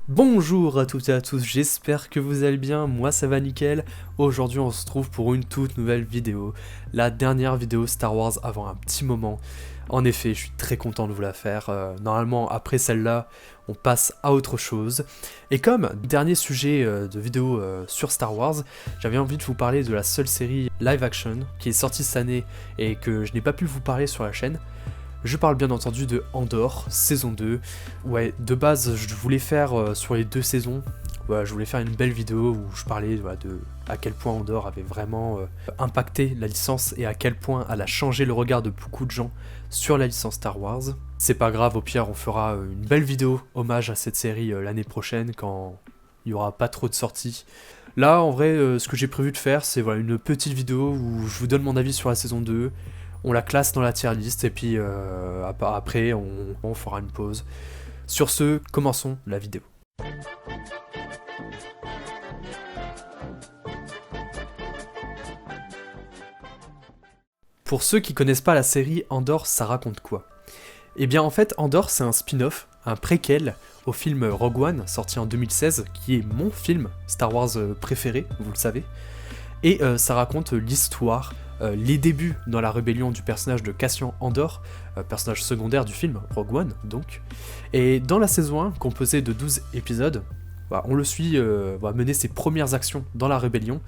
Bonjour à toutes et à tous, j'espère que vous allez bien, moi ça va nickel. Aujourd'hui on se trouve pour une toute nouvelle vidéo, la dernière vidéo Star Wars avant un petit moment. En effet, je suis très content de vous la faire. Normalement après celle-là, on passe à autre chose. Et comme dernier sujet de vidéo sur Star Wars, j'avais envie de vous parler de la seule série live action qui est sortie cette année et que je n'ai pas pu vous parler sur la chaîne. Je parle bien entendu de Andor, saison 2. Ouais, de base, je voulais faire sur les deux saisons, je voulais faire une belle vidéo où je parlais de à quel point Andor avait vraiment impacté la licence et à quel point elle a changé le regard de beaucoup de gens sur la licence Star Wars. C'est pas grave, au pire, on fera une belle vidéo hommage à cette série l'année prochaine quand il y aura pas trop de sorties. Là, en vrai, ce que j'ai prévu de faire, c'est une petite vidéo où je vous donne mon avis sur la saison 2, on la classe dans la tier list et puis après on fera une pause. Sur ce, commençons la vidéo. Pour ceux qui connaissent pas la série Andor, ça raconte quoi? Eh bien en fait, Andor c'est un spin-off, un préquel au film Rogue One, sorti en 2016, qui est mon film Star Wars préféré, vous le savez. Et ça raconte l'histoire, les débuts dans la rébellion du personnage de Cassian Andor, personnage secondaire du film Rogue One donc. Et dans la saison 1, composée de 12 épisodes, on le suit mener ses premières actions dans la rébellion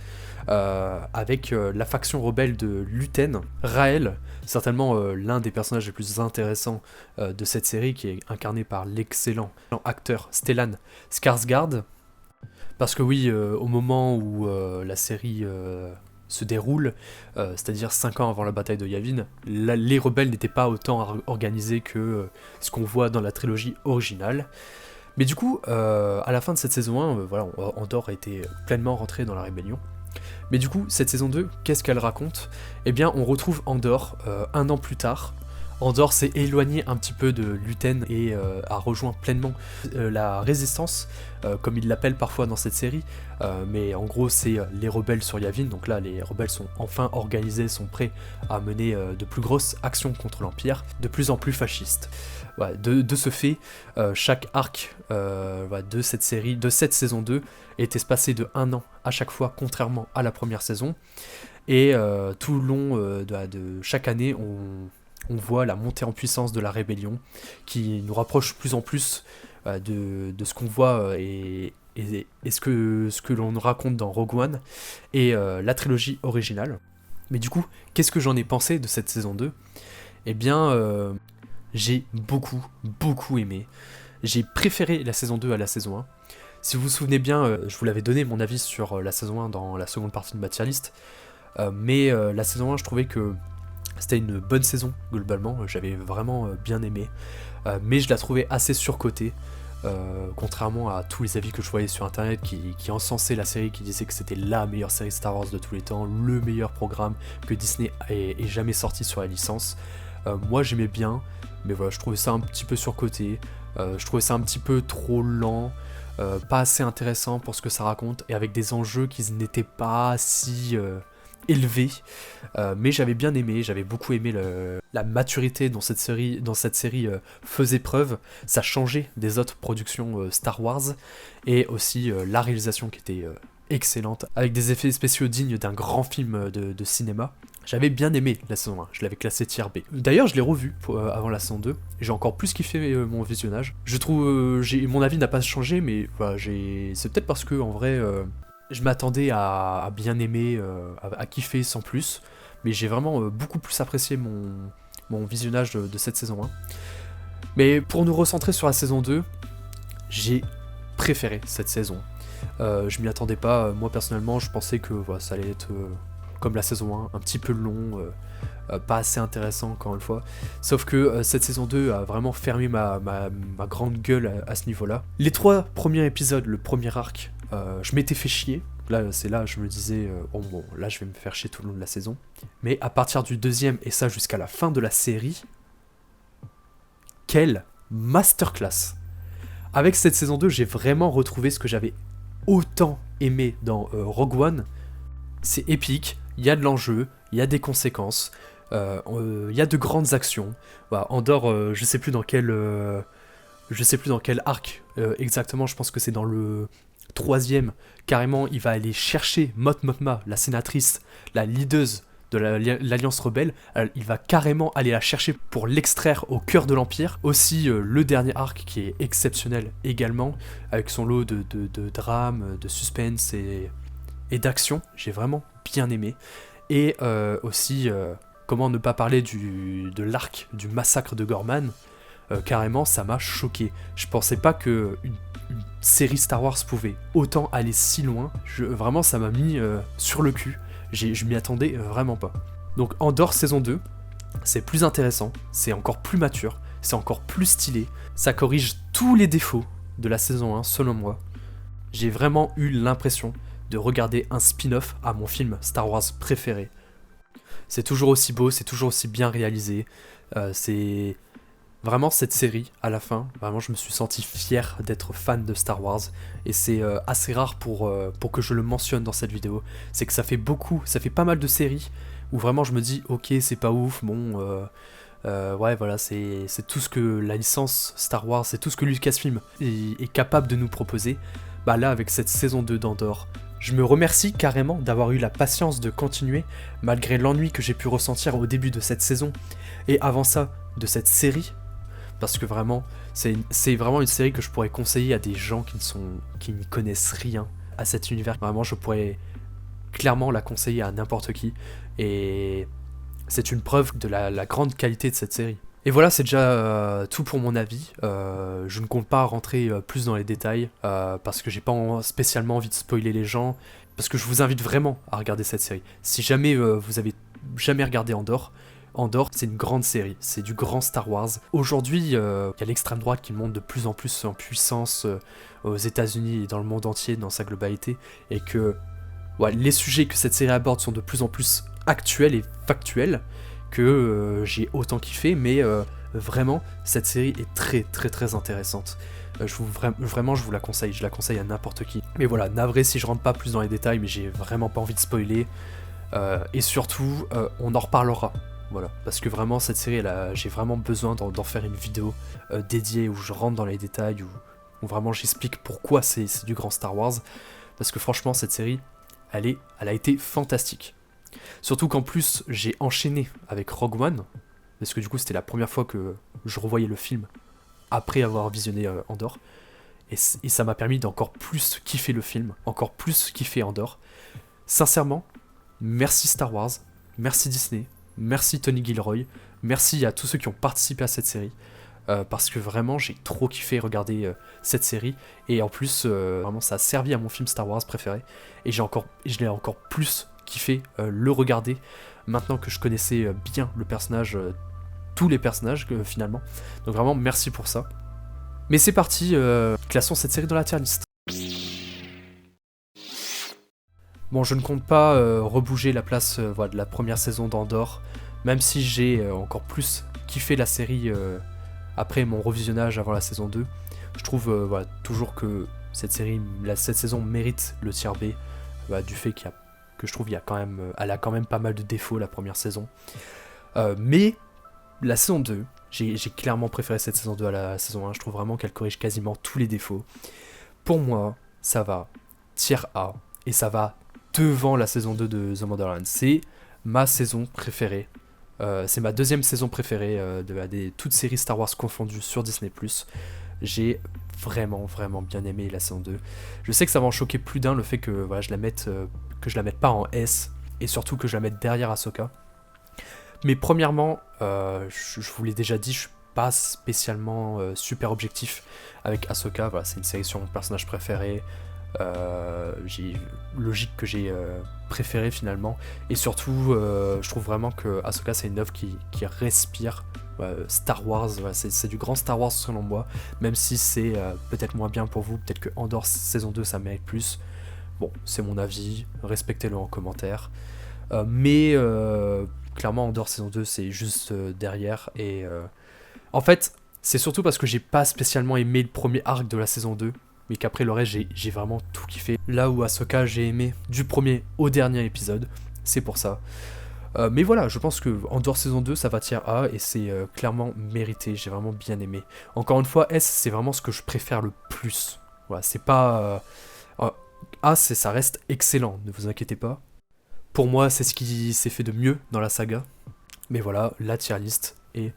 avec la faction rebelle de Luthen, Raël, certainement l'un des personnages les plus intéressants de cette série, qui est incarné par l'excellent acteur Stellan Skarsgård. Parce que oui, au moment où la série se déroule, c'est-à-dire 5 ans avant la bataille de Yavin, les rebelles n'étaient pas autant organisés que ce qu'on voit dans la trilogie originale. Mais du coup, à la fin de cette saison 1, Andor a été pleinement rentré dans la rébellion. Mais du coup, cette saison 2, qu'est-ce qu'elle raconte? Eh bien, on retrouve Andor un an plus tard. Andor s'est éloigné un petit peu de Luthen et a rejoint pleinement la résistance, comme il l'appelle parfois dans cette série, mais en gros c'est les rebelles sur Yavin, donc là les rebelles sont enfin organisés, sont prêts à mener de plus grosses actions contre l'Empire, de plus en plus fascistes. De ce fait, chaque arc de cette série, de cette saison 2, est espacé de 1 an à chaque fois, contrairement à la première saison, et tout le long de chaque année, on voit la montée en puissance de la rébellion qui nous rapproche plus en plus de ce qu'on voit et ce que l'on nous raconte dans Rogue One et la trilogie originale. Mais du coup, qu'est-ce que j'en ai pensé de cette saison 2? Eh bien, j'ai beaucoup aimé. J'ai préféré la saison 2 à la saison 1. Si vous vous souvenez bien, je vous l'avais donné mon avis sur la saison 1 dans la seconde partie de ma tier list, mais la saison 1, je trouvais que c'était une bonne saison, globalement, j'avais vraiment bien aimé, mais je la trouvais assez surcotée, contrairement à tous les avis que je voyais sur internet qui encensaient la série, qui disaient que c'était la meilleure série Star Wars de tous les temps, le meilleur programme que Disney ait jamais sorti sur la licence. Moi j'aimais bien, mais voilà, je trouvais ça un petit peu surcoté, je trouvais ça un petit peu trop lent, pas assez intéressant pour ce que ça raconte, et avec des enjeux qui n'étaient pas si élevé, mais j'avais bien aimé, j'avais beaucoup aimé la maturité dont cette série faisait preuve, ça changeait des autres productions Star Wars, et aussi la réalisation qui était excellente, avec des effets spéciaux dignes d'un grand film de cinéma. J'avais bien aimé la saison 1, je l'avais classé tier B. D'ailleurs, je l'ai revu avant la saison 2, et j'ai encore plus kiffé mon visionnage. Je trouve, mon avis n'a pas changé, mais voilà, c'est peut-être parce que, en vrai, je m'attendais à bien aimer, à kiffer sans plus, mais j'ai vraiment beaucoup plus apprécié mon visionnage de cette saison 1. Mais pour nous recentrer sur la saison 2, j'ai préféré cette saison. Je m'y attendais pas, moi personnellement je pensais que ça allait être comme la saison 1, un petit peu long, pas assez intéressant encore une fois. Sauf que cette saison 2 a vraiment fermé ma grande gueule à ce niveau-là. Les 3 premiers épisodes, le premier arc, je m'étais fait chier. Là, je me disais, bon, là, je vais me faire chier tout le long de la saison. Mais à partir du deuxième, et ça jusqu'à la fin de la série, quelle masterclass! Avec cette saison 2, j'ai vraiment retrouvé ce que j'avais autant aimé dans Rogue One. C'est épique, il y a de l'enjeu, il y a des conséquences, il y a de grandes actions. Andor, je sais plus dans quel je sais plus dans quel arc exactement, je pense que c'est dans le troisième, carrément il va aller chercher Mot Mothma, la sénatrice, la leaduse de l'Alliance Rebelle, il va carrément aller la chercher pour l'extraire au cœur de l'Empire. Aussi le dernier arc qui est exceptionnel également, avec son lot de drame, de suspense et d'action, j'ai vraiment bien aimé. Et aussi, comment ne pas parler de l'arc du massacre de Gorman. Carrément, ça m'a choqué. Je pensais pas que une série Star Wars pouvait autant aller si loin. Vraiment, ça m'a mis sur le cul. Je m'y attendais vraiment pas. Donc Andor saison 2, c'est plus intéressant, c'est encore plus mature, c'est encore plus stylé. Ça corrige tous les défauts de la saison 1, selon moi. J'ai vraiment eu l'impression de regarder un spin-off à mon film Star Wars préféré. C'est toujours aussi beau, c'est toujours aussi bien réalisé. C'est... Vraiment, cette série, à la fin, vraiment, je me suis senti fier d'être fan de Star Wars. Et c'est assez rare pour que je le mentionne dans cette vidéo. C'est que ça fait pas mal de séries où vraiment je me dis, ok, c'est pas ouf, bon, ouais, voilà, c'est tout ce que la licence Star Wars, c'est tout ce que Lucasfilm est capable de nous proposer. Bah là, avec cette saison 2 d'Andor, je me remercie carrément d'avoir eu la patience de continuer, malgré l'ennui que j'ai pu ressentir au début de cette saison. Et avant ça, de cette série. Parce que vraiment, c'est vraiment une série que je pourrais conseiller à des gens qui n'y connaissent rien à cet univers. Vraiment, je pourrais clairement la conseiller à n'importe qui. Et c'est une preuve de la grande qualité de cette série. Et voilà, c'est déjà tout pour mon avis. Je ne compte pas rentrer plus dans les détails, parce que j'ai pas spécialement envie de spoiler les gens. Parce que je vous invite vraiment à regarder cette série. Si jamais vous avez jamais regardé Andor, c'est une grande série, c'est du grand Star Wars. Aujourd'hui, il y a l'extrême droite qui monte de plus en plus en puissance aux États-Unis et dans le monde entier, dans sa globalité, et que ouais, les sujets que cette série aborde sont de plus en plus actuels et factuels, que j'ai autant kiffé, mais vraiment, cette série est très très très intéressante. Vraiment, je vous la conseille, je la conseille à n'importe qui. Mais voilà, navré si je rentre pas plus dans les détails, mais j'ai vraiment pas envie de spoiler. Et surtout, on en reparlera. Voilà, parce que vraiment cette série, j'ai vraiment besoin d'en faire une vidéo dédiée où je rentre dans les détails, où vraiment j'explique pourquoi c'est du grand Star Wars. Parce que franchement, cette série, elle a été fantastique. Surtout qu'en plus, j'ai enchaîné avec Rogue One, parce que du coup, c'était la première fois que je revoyais le film après avoir visionné Andor. Et ça m'a permis d'encore plus kiffer le film, encore plus kiffer Andor. Sincèrement, merci Star Wars, merci Disney. Merci Tony Gilroy, merci à tous ceux qui ont participé à cette série, parce que vraiment j'ai trop kiffé regarder cette série, et en plus vraiment ça a servi à mon film Star Wars préféré, et je l'ai encore plus kiffé le regarder, maintenant que je connaissais bien le personnage, tous les personnages finalement, donc vraiment merci pour ça. Mais c'est parti, classons cette série dans la tier list. Bon, je ne compte pas rebouger la place voilà, de la première saison d'Andor, même si j'ai encore plus kiffé la série après mon revisionnage avant la saison 2. Je trouve voilà, toujours que cette saison mérite le tier B, du fait que je trouve elle a quand même pas mal de défauts la première saison. Mais la saison 2, j'ai clairement préféré cette saison 2 à la saison 1, je trouve vraiment qu'elle corrige quasiment tous les défauts. Pour moi, ça va tier A, et ça va devant la saison 2 de The Mandalorian. C'est ma saison préférée. C'est ma deuxième saison préférée de toutes séries Star Wars confondues sur Disney+. J'ai vraiment, vraiment bien aimé la saison 2. Je sais que ça va en choquer plus d'un le fait que voilà, je la mette pas en S, et surtout que je la mette derrière Ahsoka. Mais premièrement, je vous l'ai déjà dit, je suis pas spécialement super objectif avec Ahsoka. Voilà, c'est une série sur mon personnage préféré. Logique que j'ai préféré finalement, et surtout je trouve vraiment que Ahsoka c'est une œuvre qui respire Star Wars, voilà, c'est du grand Star Wars selon moi, même si c'est peut-être moins bien pour vous, peut-être que Andor saison 2 ça mérite plus. Bon, c'est mon avis, respectez-le en commentaire, mais clairement Andor saison 2 c'est juste derrière, et en fait c'est surtout parce que j'ai pas spécialement aimé le premier arc de la saison 2, mais qu'après le reste j'ai vraiment tout kiffé. Là où Ahsoka j'ai aimé du premier au dernier épisode, c'est pour ça. Mais voilà, je pense que Andor saison 2, ça va tier A et c'est clairement mérité, j'ai vraiment bien aimé. Encore une fois, S, c'est vraiment ce que je préfère le plus. Voilà, c'est pas... A, ça reste excellent, ne vous inquiétez pas. Pour moi, c'est ce qui s'est fait de mieux dans la saga. Mais voilà, la tier list est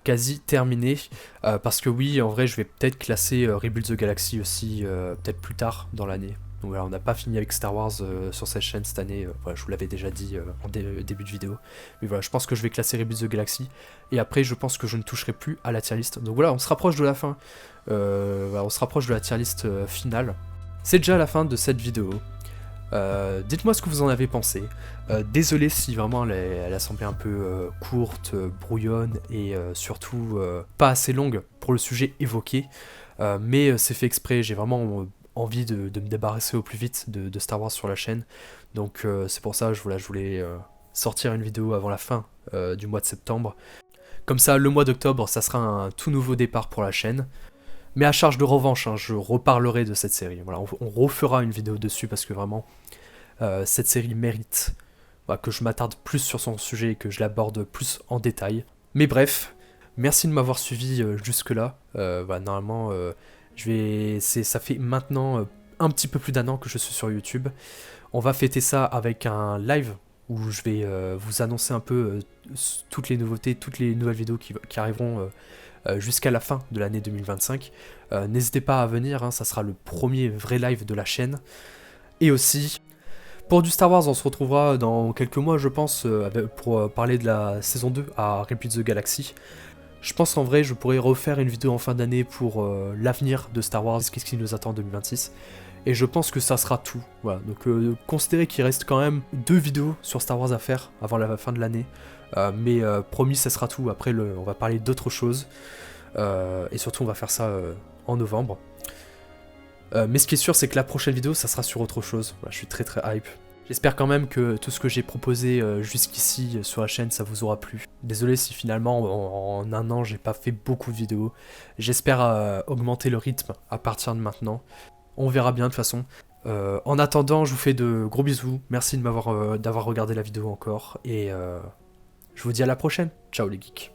quasi terminée. Parce que oui, en vrai, je vais peut-être classer Rebuild the Galaxy aussi, peut-être plus tard dans l'année. Donc voilà, on n'a pas fini avec Star Wars sur cette chaîne cette année. Voilà, je vous l'avais déjà dit en début de vidéo. Mais voilà, je pense que je vais classer Rebuild the Galaxy. Et après, je pense que je ne toucherai plus à la tier list. Donc voilà, on se rapproche de la fin. Voilà, on se rapproche de la tier list finale. C'est déjà la fin de cette vidéo. Dites-moi ce que vous en avez pensé. Désolé si vraiment elle a semblé un peu courte, brouillonne et surtout pas assez longue pour le sujet évoqué. Mais c'est fait exprès, j'ai vraiment envie de me débarrasser au plus vite de Star Wars sur la chaîne. Donc c'est pour ça que je voulais sortir une vidéo avant la fin du mois de septembre. Comme ça, le mois d'octobre, ça sera un tout nouveau départ pour la chaîne. Mais à charge de revanche, hein, je reparlerai de cette série. Voilà, on refera une vidéo dessus parce que vraiment, cette série mérite que je m'attarde plus sur son sujet et que je l'aborde plus en détail. Mais bref, merci de m'avoir suivi jusque-là. Normalement, ça fait maintenant un petit peu plus d'un an que je suis sur YouTube. On va fêter ça avec un live où je vais vous annoncer un peu toutes les nouveautés, toutes les nouvelles vidéos qui arriveront jusqu'à la fin de l'année 2025. N'hésitez pas à venir, hein, ça sera le premier vrai live de la chaîne. Et aussi, pour du Star Wars, on se retrouvera dans quelques mois, je pense, pour parler de la saison 2 à Rebuild the Galaxy. Je pense qu'en vrai, je pourrais refaire une vidéo en fin d'année pour l'avenir de Star Wars, qu'est-ce qui nous attend en 2026. Et je pense que ça sera tout. Voilà, donc considérez qu'il reste quand même 2 vidéos sur Star Wars à faire avant la fin de l'année. Mais promis, ça sera tout. Après, on va parler d'autres choses. Et surtout, on va faire ça en novembre. Mais ce qui est sûr, c'est que la prochaine vidéo, ça sera sur autre chose. Voilà, je suis très très hype. J'espère quand même que tout ce que j'ai proposé jusqu'ici sur la chaîne, ça vous aura plu. Désolé si finalement, en un an, j'ai pas fait beaucoup de vidéos. J'espère augmenter le rythme à partir de maintenant. On verra bien de toute façon. En attendant, je vous fais de gros bisous. Merci d'avoir regardé la vidéo encore. Et je vous dis à la prochaine. Ciao les geeks.